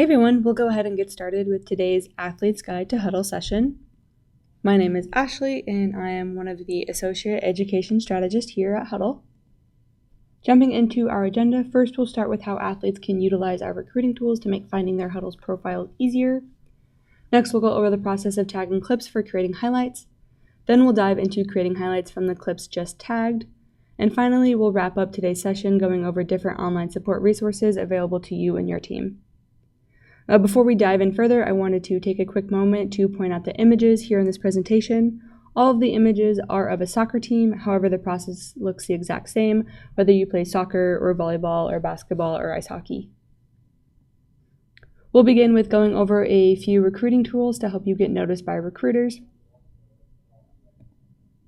Hey everyone, we'll go ahead and get started with today's Athlete's Guide to Hudl session. My name is Ashley and I am one of the Associate Education Strategists here at Hudl. Jumping into our agenda, first we'll start with how athletes can utilize our recruiting tools to make finding their Hudl's profiles easier. Next we'll go over the process of tagging clips for creating highlights. Then we'll dive into creating highlights from the clips just tagged. And finally, we'll wrap up today's session going over different online support resources available to you and your team. Before we dive in further, I wanted to take a quick moment to point out the images here in this presentation. All of the images are of a soccer team, however the process looks the exact same, whether you play soccer or volleyball or basketball or ice hockey. We'll begin with going over a few recruiting tools to help you get noticed by recruiters.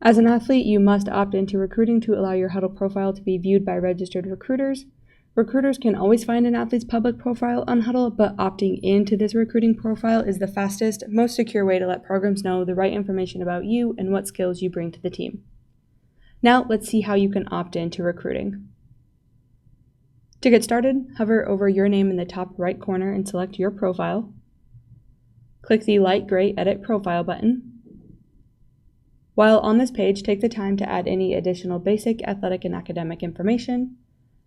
As an athlete, you must opt into recruiting to allow your Hudl profile to be viewed by registered recruiters. Recruiters can always find an athlete's public profile on Hudl, but opting into this recruiting profile is the fastest, most secure way to let programs know the right information about you and what skills you bring to the team. Now, let's see how you can opt into recruiting. To get started, hover over your name in the top right corner and select your profile. Click the light gray Edit Profile button. While on this page, take the time to add any additional basic, athletic, and academic information.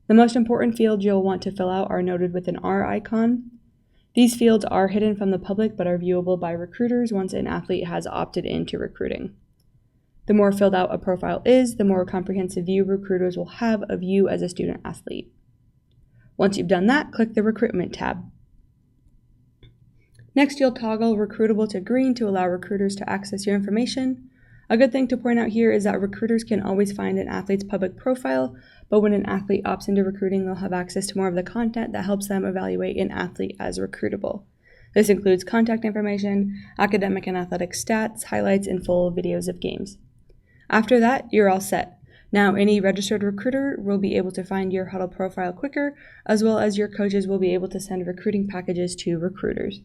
The most important fields you'll want to fill out are noted with an R icon. These fields are hidden from the public but are viewable by recruiters once an athlete has opted into recruiting. The more filled out a profile is, the more comprehensive view recruiters will have of you as a student athlete. Once you've done that, click the Recruitment tab. Next, you'll toggle Recruitable to green to allow recruiters to access your information. A good thing to point out here is that recruiters can always find an athlete's public profile, but when an athlete opts into recruiting, they'll have access to more of the content that helps them evaluate an athlete as recruitable. This includes contact information, academic and athletic stats, highlights, and full videos of games. After that, you're all set. Now, any registered recruiter will be able to find your Hudl profile quicker, as well as your coaches will be able to send recruiting packages to recruiters.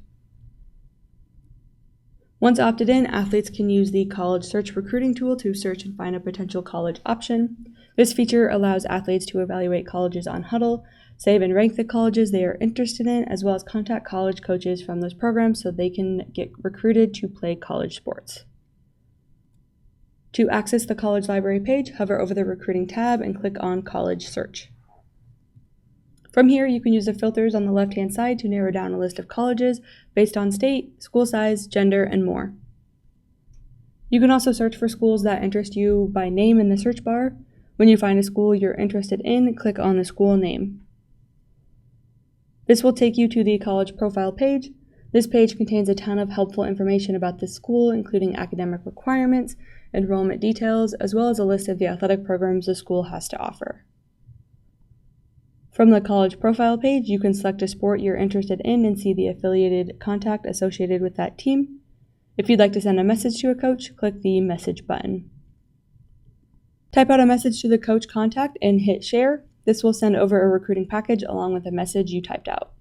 Once opted in, athletes can use the College Search recruiting tool to search and find a potential college option. This feature allows athletes to evaluate colleges on Hudl, save and rank the colleges they are interested in, as well as contact college coaches from those programs so they can get recruited to play college sports. To access the college library page, hover over the Recruiting tab and click on College Search. From here, you can use the filters on the left-hand side to narrow down a list of colleges based on state, school size, gender, and more. You can also search for schools that interest you by name in the search bar. When you find a school you're interested in, click on the school name. This will take you to the college profile page. This page contains a ton of helpful information about the school, including academic requirements, enrollment details, as well as a list of the athletic programs the school has to offer. From the college profile page, you can select a sport you're interested in and see the affiliated contact associated with that team. If you'd like to send a message to a coach, click the Message button. Type out a message to the coach contact and hit Share. This will send over a recruiting package along with the message you typed out.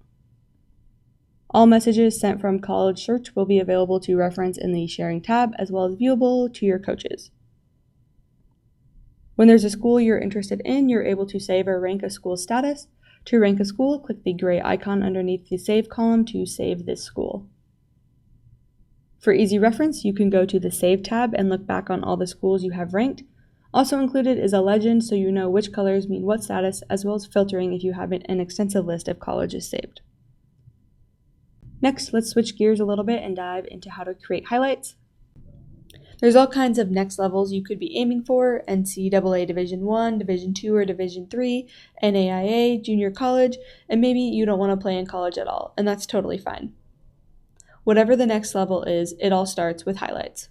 All messages sent from College Search will be available to reference in the Sharing tab, as well as viewable to your coaches. When there's a school you're interested in, you're able to save or rank a school's status. To rank a school, click the gray icon underneath the Save column to save this school. For easy reference, you can go to the Save tab and look back on all the schools you have ranked. Also included is a legend so you know which colors mean what status, as well as filtering if you have an extensive list of colleges saved. Next, let's switch gears a little bit and dive into how to create highlights. There's all kinds of next levels you could be aiming for: NCAA Division I, Division II, or Division III, NAIA, junior college, and maybe you don't want to play in college at all, and that's totally fine. Whatever the next level is, it all starts with highlights.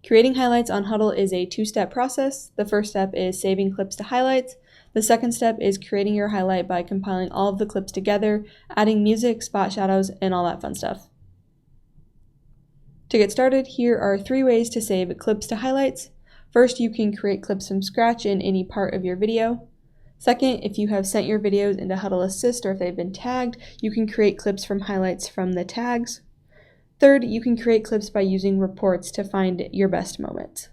Creating highlights on Hudl is a two-step process. The first step is saving clips to highlights. The second step is creating your highlight by compiling all of the clips together, adding music, spot shadows, and all that fun stuff. To get started, here are 3 ways to save clips to highlights. First, you can create clips from scratch in any part of your video. Second, if you have sent your videos into Hudl Assist or if they've been tagged, you can create clips from highlights from the tags. Third, you can create clips by using reports to find your best moments.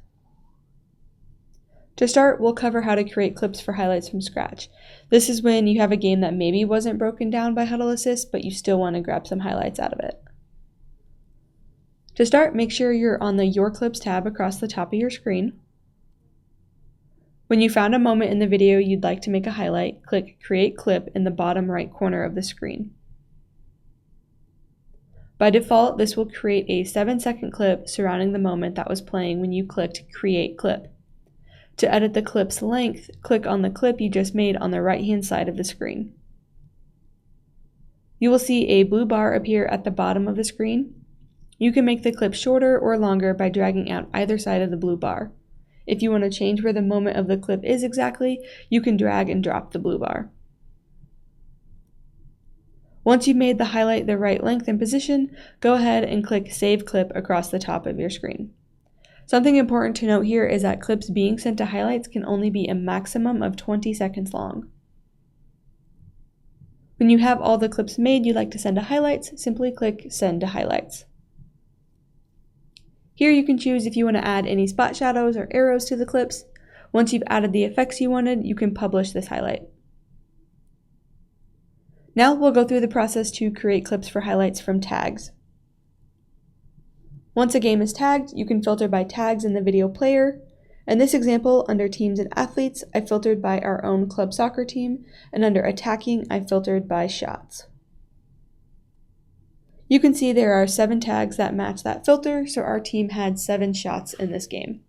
To start, we'll cover how to create clips for highlights from scratch. This is when you have a game that maybe wasn't broken down by Hudl Assist, but you still want to grab some highlights out of it. To start, make sure you're on the Your Clips tab across the top of your screen. When you found a moment in the video you'd like to make a highlight, click Create Clip in the bottom right corner of the screen. By default, this will create a 7-second clip surrounding the moment that was playing when you clicked Create Clip. To edit the clip's length, click on the clip you just made on the right-hand side of the screen. You will see a blue bar appear at the bottom of the screen. You can make the clip shorter or longer by dragging out either side of the blue bar. If you want to change where the moment of the clip is exactly, you can drag and drop the blue bar. Once you've made the highlight the right length and position, go ahead and click Save Clip across the top of your screen. Something important to note here is that clips being sent to highlights can only be a maximum of 20 seconds long. When you have all the clips made you'd like to send to highlights, simply click Send to Highlights. Here you can choose if you want to add any spot shadows or arrows to the clips. Once you've added the effects you wanted, you can publish this highlight. Now we'll go through the process to create clips for highlights from tags. Once a game is tagged, you can filter by tags in the video player. In this example, under Teams and Athletes, I filtered by our own club soccer team, and under Attacking, I filtered by Shots. You can see there are 7 tags that match that filter, so our team had 7 shots in this game.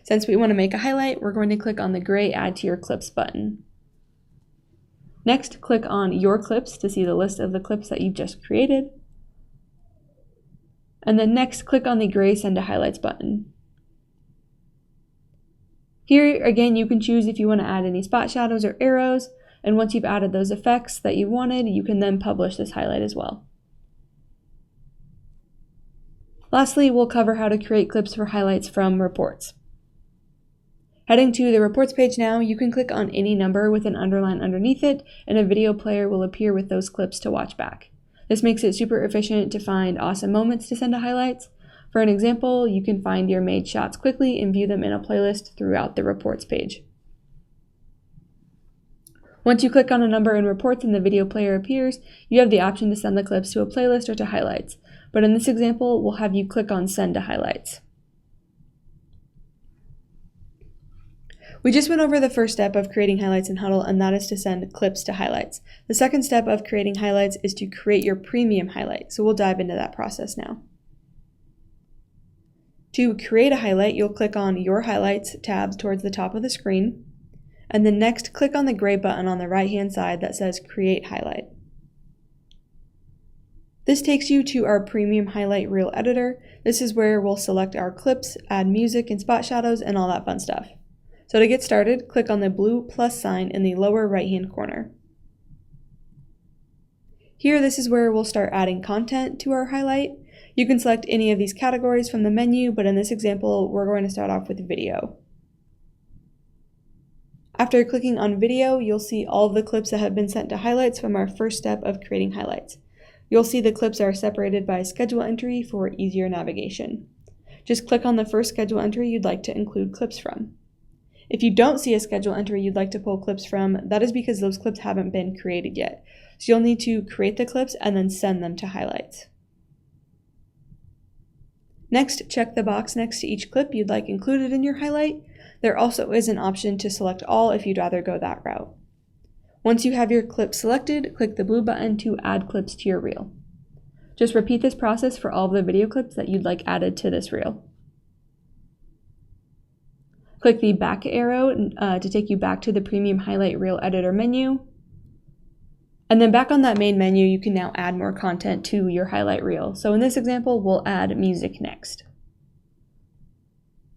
Since we want to make a highlight, we're going to click on the gray Add to Your Clips button. Next, click on Your Clips to see the list of the clips that you've just created. And then next, click on the gray Send to Highlights button. Here, again, you can choose if you want to add any spot shadows or arrows, and once you've added those effects that you wanted, you can then publish this highlight as well. Lastly, we'll cover how to create clips for highlights from reports. Heading to the reports page now, you can click on any number with an underline underneath it, and a video player will appear with those clips to watch back. This makes it super efficient to find awesome moments to send to highlights. For an example, you can find your made shots quickly and view them in a playlist throughout the reports page. Once you click on a number in reports and the video player appears, you have the option to send the clips to a playlist or to highlights. But in this example, we'll have you click on Send to Highlights. We just went over the first step of creating highlights in Hudl, and that is to send clips to highlights. The second step of creating highlights is to create your premium highlight, so we'll dive into that process now. To create a highlight, you'll click on Your Highlights tab towards the top of the screen, and then next click on the gray button on the right-hand side that says Create Highlight. This takes you to our premium highlight reel editor. This is where we'll select our clips, add music and spot shadows, and all that fun stuff. So to get started, click on the blue plus sign in the lower right-hand corner. Here, this is where we'll start adding content to our highlight. You can select any of these categories from the menu, but in this example, we're going to start off with video. After clicking on video, you'll see all of the clips that have been sent to highlights from our first step of creating highlights. You'll see the clips are separated by schedule entry for easier navigation. Just click on the first schedule entry you'd like to include clips from. If you don't see a schedule entry you'd like to pull clips from, that is because those clips haven't been created yet. So you'll need to create the clips and then send them to highlights. Next, check the box next to each clip you'd like included in your highlight. There also is an option to select all if you'd rather go that route. Once you have your clip selected, click the blue button to add clips to your reel. Just repeat this process for all of the video clips that you'd like added to this reel. Click the back arrow to take you back to the Premium Highlight Reel Editor menu. And then back on that main menu, you can now add more content to your highlight reel. So in this example, we'll add music next.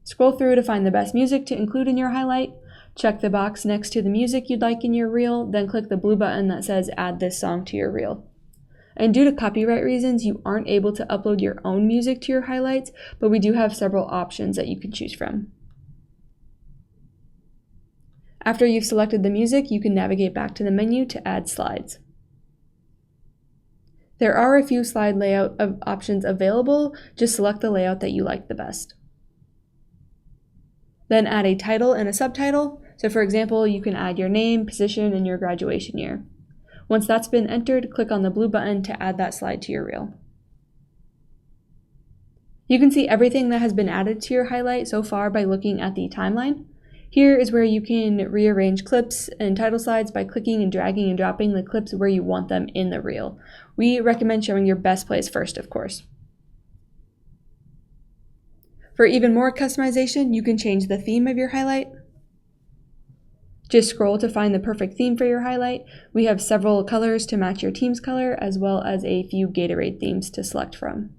Scroll through to find the best music to include in your highlight. Check the box next to the music you'd like in your reel, then click the blue button that says Add this song to your reel. And due to copyright reasons, you aren't able to upload your own music to your highlights, but we do have several options that you can choose from. After you've selected the music, you can navigate back to the menu to add slides. There are a few slide layout options available. Just select the layout that you like the best. Then add a title and a subtitle. So for example, you can add your name, position, and your graduation year. Once that's been entered, click on the blue button to add that slide to your reel. You can see everything that has been added to your highlight so far by looking at the timeline. Here is where you can rearrange clips and title slides by clicking and dragging and dropping the clips where you want them in the reel. We recommend showing your best place first, of course. For even more customization, you can change the theme of your highlight. Just scroll to find the perfect theme for your highlight. We have several colors to match your team's color, as well as a few Gatorade themes to select from.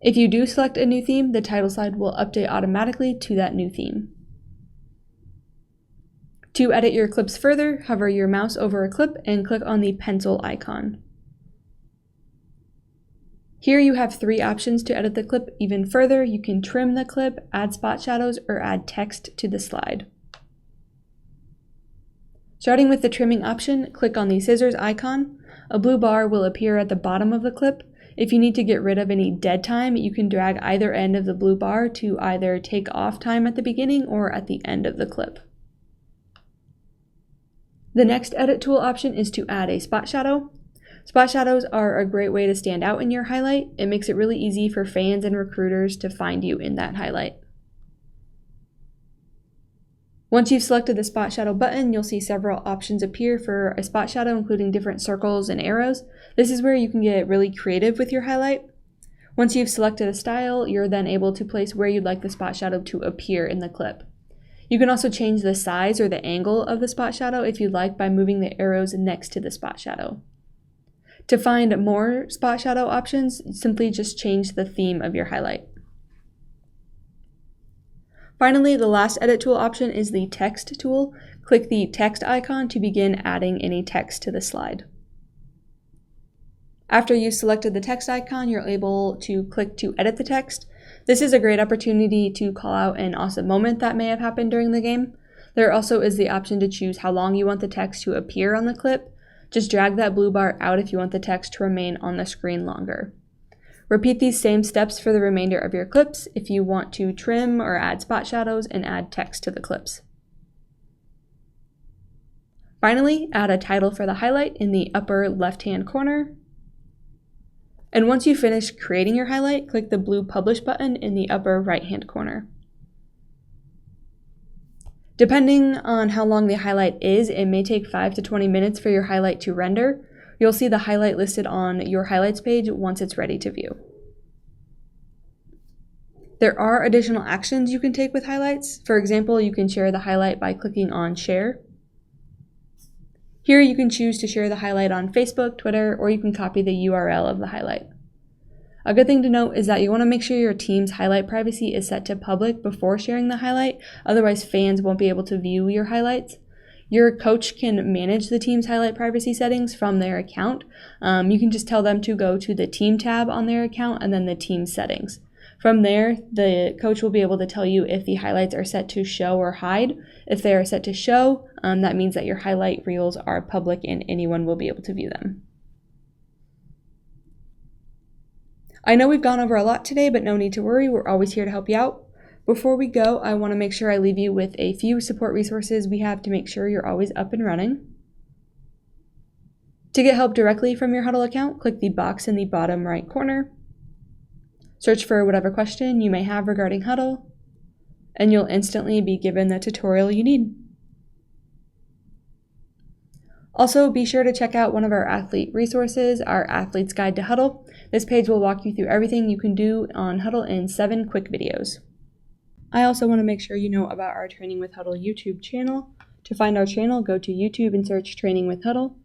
If you do select a new theme, the title slide will update automatically to that new theme. To edit your clips further, hover your mouse over a clip and click on the pencil icon. Here you have 3 options to edit the clip even further. You can trim the clip, add spot shadows, or add text to the slide. Starting with the trimming option, click on the scissors icon. A blue bar will appear at the bottom of the clip. If you need to get rid of any dead time, you can drag either end of the blue bar to either take off time at the beginning or at the end of the clip. The next edit tool option is to add a spot shadow. Spot shadows are a great way to stand out in your highlight. It makes it really easy for fans and recruiters to find you in that highlight. Once you've selected the spot shadow button, you'll see several options appear for a spot shadow, including different circles and arrows. This is where you can get really creative with your highlight. Once you've selected a style, you're then able to place where you'd like the spot shadow to appear in the clip. You can also change the size or the angle of the spot shadow if you'd like by moving the arrows next to the spot shadow. To find more spot shadow options, simply just change the theme of your highlight. Finally, the last edit tool option is the text tool. Click the text icon to begin adding any text to the slide. After you've selected the text icon, you're able to click to edit the text. This is a great opportunity to call out an awesome moment that may have happened during the game. There also is the option to choose how long you want the text to appear on the clip. Just drag that blue bar out if you want the text to remain on the screen longer. Repeat these same steps for the remainder of your clips if you want to trim or add spot shadows and add text to the clips. Finally, add a title for the highlight in the upper left-hand corner. And once you finish creating your highlight, click the blue Publish button in the upper right-hand corner. Depending on how long the highlight is, it may take 5 to 20 minutes for your highlight to render. You'll see the highlight listed on your highlights page once it's ready to view. There are additional actions you can take with highlights. For example, you can share the highlight by clicking on Share. Here you can choose to share the highlight on Facebook, Twitter, or you can copy the URL of the highlight. A good thing to note is that you want to make sure your team's highlight privacy is set to public before sharing the highlight, otherwise fans won't be able to view your highlights. Your coach can manage the team's highlight privacy settings from their account. You can just tell them to go to the team tab on their account and then the team settings. From there, the coach will be able to tell you if the highlights are set to show or hide. If they are set to show, that means that your highlight reels are public and anyone will be able to view them. I know we've gone over a lot today, but no need to worry, we're always here to help you out. Before we go, I want to make sure I leave you with a few support resources we have to make sure you're always up and running. To get help directly from your Hudl account, click the box in the bottom right corner. Search for whatever question you may have regarding Hudl, and you'll instantly be given the tutorial you need. Also, be sure to check out one of our athlete resources, our Athlete's Guide to Hudl. This page will walk you through everything you can do on Hudl in 7 quick videos. I also want to make sure you know about our Training with Hudl YouTube channel. To find our channel, go to YouTube and search Training with Hudl.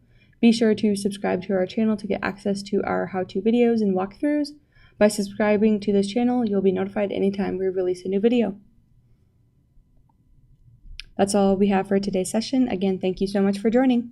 Be sure to subscribe to our channel to get access to our how-to videos and walkthroughs. By subscribing to this channel, you'll be notified anytime we release a new video. That's all we have for today's session. Again, thank you so much for joining.